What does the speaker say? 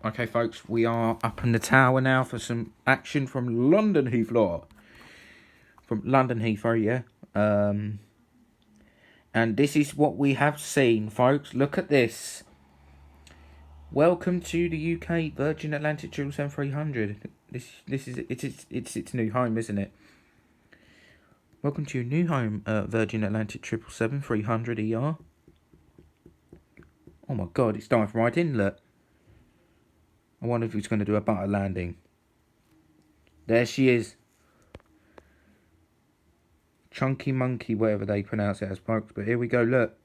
Okay, folks, we are up in the tower now for some action from London Heathrow. From London Heathrow, yeah. And this is what we have seen, folks. Look at this. Welcome to the UK Virgin Atlantic 777-300. This is it's its new home, isn't it? Welcome to your new home, Virgin Atlantic 777-300 ER. Oh my God, it's dived right in. Look. I wonder if he's going to do a butter landing. There she is. Chunky Monkey, whatever they pronounce it as, folks. But here we go, look.